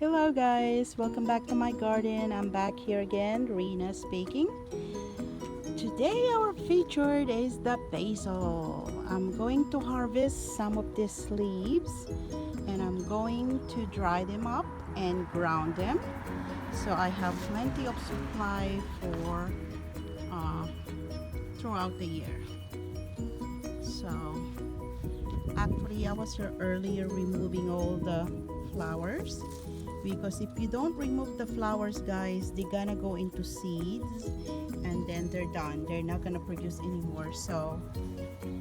Hello guys, welcome back to my garden. I'm back here again, Rena speaking. Today our featured is the basil. I'm going to harvest some of these leaves and I'm going to dry them up and ground them. So I have plenty of supply for uh, throughout the year. So actually I was here earlier removing all the flowers because if you don't remove the flowers guys, they're gonna go into seeds and then they're done, they're not gonna produce anymore. So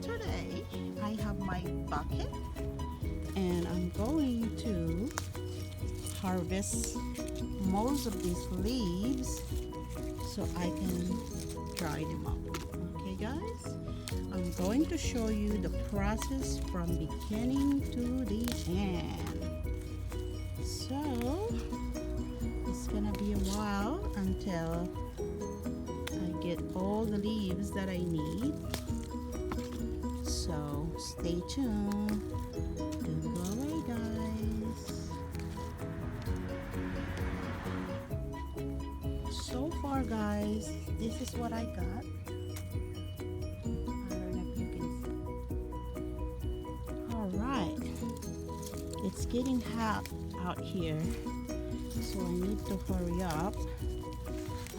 today I have my bucket and I'm going to harvest most of these leaves so I can dry them up. Okay guys, I'm going to show you the process from beginning to the end. So it's gonna be a while until I get all the leaves that I need. So stay tuned. Don't go away, guys. So far, guys, this is what I got. I don't know if you can see. All right, it's getting hot out here, so I need to hurry up.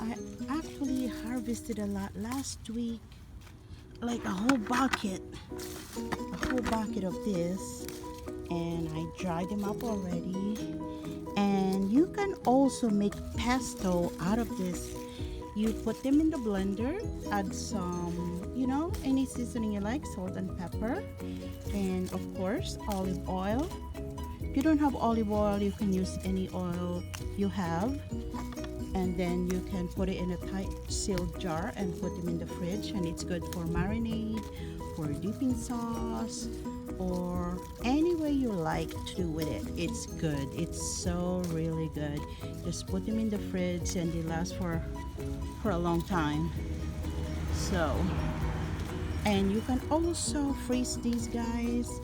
I actually harvested a lot last week, like a whole bucket of this, and I dried them up already. And you can also make pesto out of this. You put them in the blender, add some, any seasoning you like, salt and pepper, and of course olive oil. If you don't have olive oil, you can use any oil you have, and then you can put it in a tight sealed jar and put them in the fridge, and it's good for marinade, for dipping sauce, or any way you like to do with it. It's good. It's so really good. Just put them in the fridge and they last for a long time. So, and you can also freeze these guys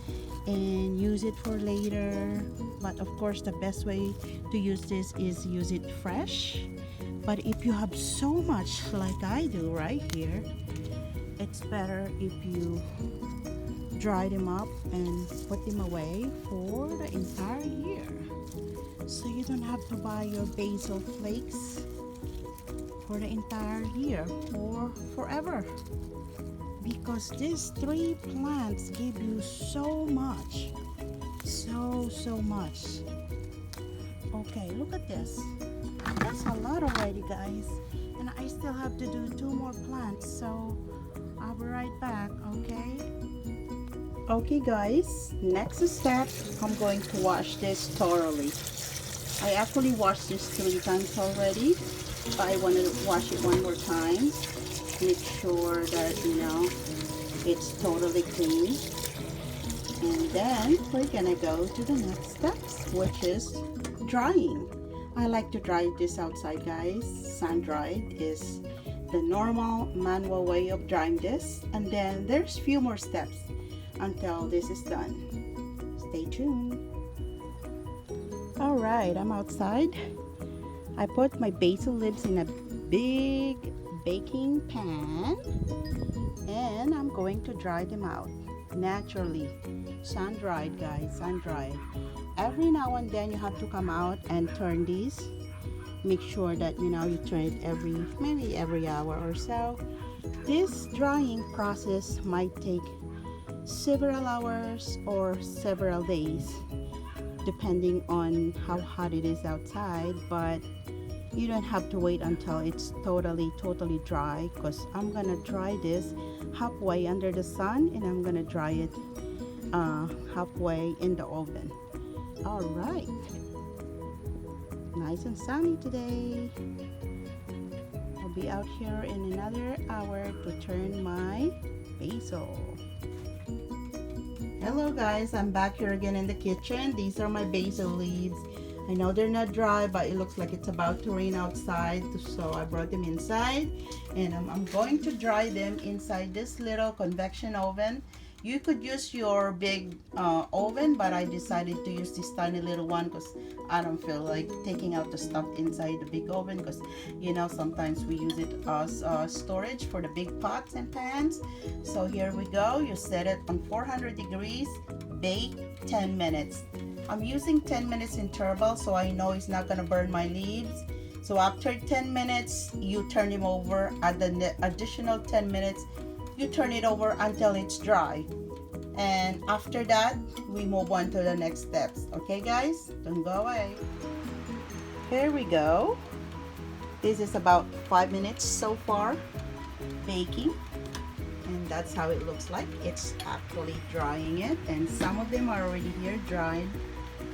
and use it for later, but of course the best way to use this is use it fresh. But if you have so much like I do right here, it's better if you dry them up and put them away for the entire year, so you don't have to buy your basil flakes for the entire year or forever, because these three plants give you so much, so much. Okay, look at this. That's a lot already, guys, and I still have to do 2 more plants, so I'll be right back. Okay guys, next step, I'm going to wash this thoroughly. I actually washed this 3 times already, but I want to wash it one more time. Make sure that it's totally clean, and then we're gonna go to the next steps, which is drying. I like to dry this outside, guys. Sun dried is the normal manual way of drying this, and then there's few more steps until this is done. Stay tuned. All right, I'm outside. I put my basil leaves in a big baking pan and I'm going to dry them out naturally. Sun dried, guys, sun dried. Every now and then you have to come out and turn these. Make sure that you turn it maybe every hour or so. This drying process might take several hours or several days depending on how hot it is outside, but you don't have to wait until it's totally dry, because I'm gonna dry this halfway under the sun and I'm gonna dry it halfway in the oven. All right, nice and sunny today. I'll be out here in another hour to turn my basil. Hello guys, I'm back here again in the kitchen. These are my basil leaves. I know they're not dry, but it looks like it's about to rain outside, so I brought them inside, and I'm going to dry them inside this little convection oven. You could use your big oven, but I decided to use this tiny little one because I don't feel like taking out the stuff inside the big oven, because you know sometimes we use it as storage for the big pots and pans. So here we go. You set it on 400 degrees, bake 10 minutes. I'm using 10 minutes interval so I know it's not gonna burn my leaves. So after 10 minutes, you turn them over. At the additional 10 minutes, you turn it over until it's dry. And after that, we move on to the next steps. Okay, guys? Don't go away. Here we go. This is about 5 minutes so far baking. And that's how it looks like. It's actually drying it. And some of them are already here dried.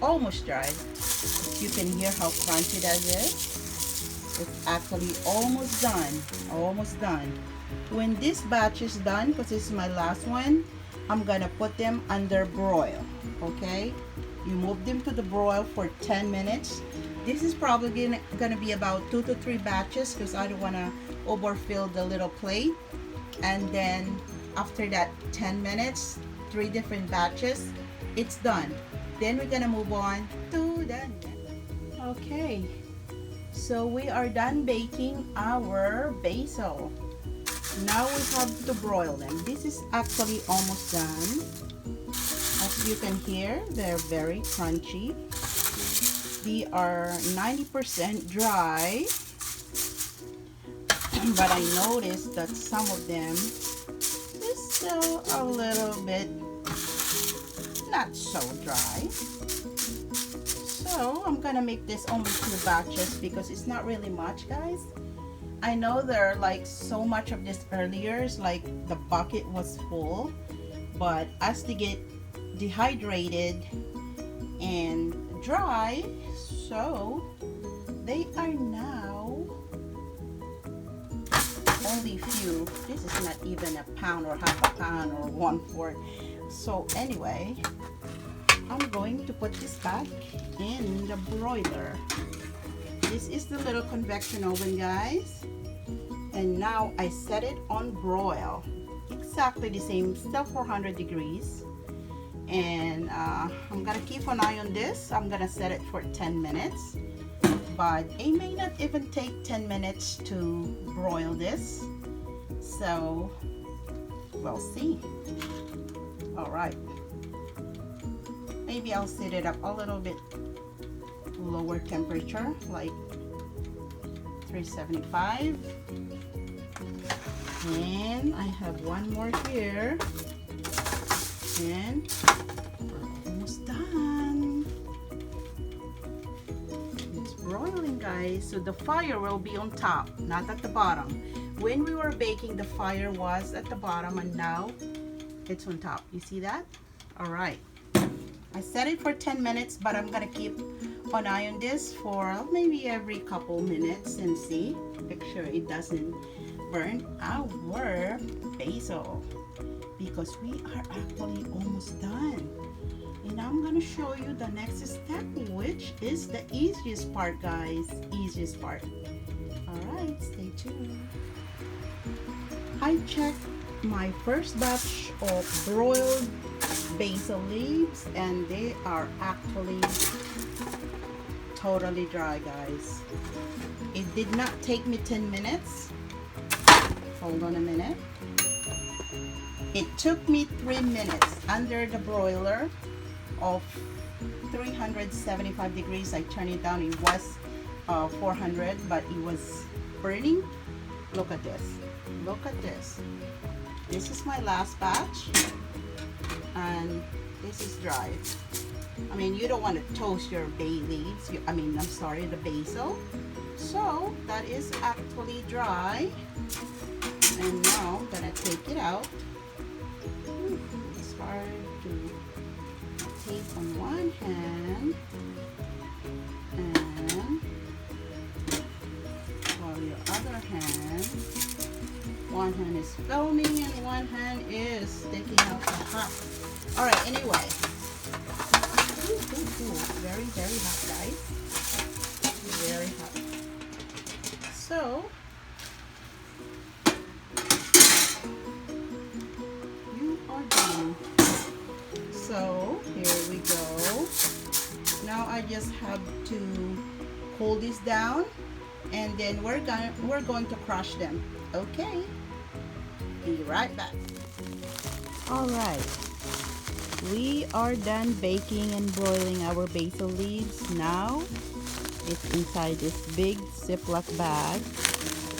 Almost dried. You can hear how crunchy that is. It's actually almost done. Almost done. When this batch is done, because this is my last one, I'm gonna put them under broil. Okay, you move them to the broil for 10 minutes. This is probably gonna be about 2 to 3 batches because I don't want to overfill the little plate. And then after that 10 minutes, 3 different batches, it's done. Then we're gonna move on to the next. Okay, so we are done baking our basil. Now we have to broil them. This is actually almost done. As you can hear, they're very crunchy. They are 90% dry, but I noticed that some of them is still a little bit not so dry. So I'm gonna make this only 2 batches because it's not really much, guys. I know there are like so much of this earlier, it's like the bucket was full, but as they get dehydrated and dry, so they are now only few. This is not even a pound or half a pound or 1/4. So anyway, I'm going to put this back in the broiler. This is the little convection oven, guys. And now I set it on broil. Exactly the same, still 400 degrees. And I'm gonna keep an eye on this. I'm gonna set it for 10 minutes. But it may not even take 10 minutes to broil this. So we'll see. Alright. Maybe I'll set it up a little bit lower temperature, like 375. And I have one more here. And we're almost done. It's broiling, guys. So the fire will be on top, not at the bottom. When we were baking, the fire was at the bottom, and now it's on top. You see that? All right. I set it for 10 minutes, but I'm gonna keep an eye on this for maybe every couple minutes and see, make sure it doesn't burn our basil, because we are actually almost done. And I'm gonna show you the next step, which is the easiest part, guys. Easiest part. All right, stay tuned. I checked my first batch of broiled basil leaves, and they are actually totally dry, guys. It did not take me 10 minutes. Hold on a minute. It took me 3 minutes under the broiler of 375 degrees. I turned it down. It was 400, but it was burning. Look at this. Look at this. This is my last batch, and this is dry. I mean, you don't want to toast your bay leaves. The basil. So that is actually dry. And now I'm gonna take it out. It's hard to take on one hand, and while your other hand, one hand is filming and one hand is taking out the hot. All right, anyway. Very, very hot, guys. Very hot. So you are done. now I just have to hold this down, and then we're going to crush them. Okay, be right back. All right, we are done baking and broiling our basil leaves. Now it's inside this big Ziploc bag.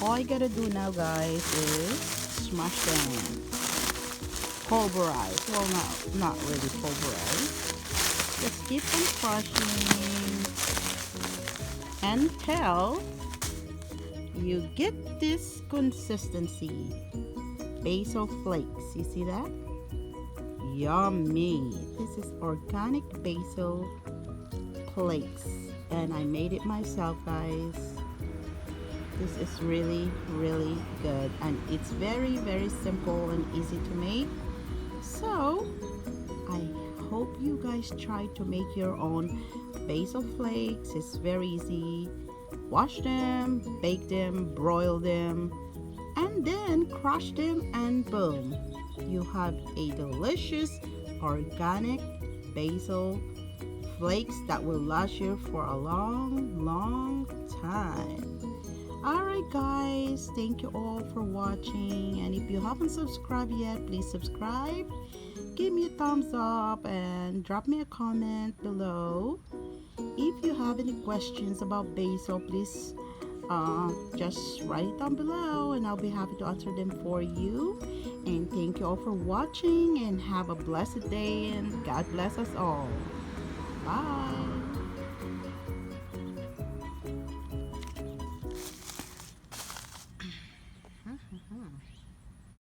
All I gotta do now, guys, is smash them. Pulverize. Well, not really pulverize. Just keep on crushing until you get this consistency. Basil flakes. You see that? Yummy. This is organic basil flakes, and I made it myself, guys. This is really good, and it's very simple and easy to make. So I hope you guys try to make your own basil flakes. It's very easy. Wash them, bake them, broil them, and then crush them, and boom, you have a delicious organic basil flakes that will last you for a long time. Alright guys, thank you all for watching, and if you haven't subscribed yet, please subscribe, give me a thumbs up, and drop me a comment below. If you have any questions about basil, please just write it down below, and I'll be happy to answer them for you. And thank you all for watching, and have a blessed day, and God bless us all. Bye.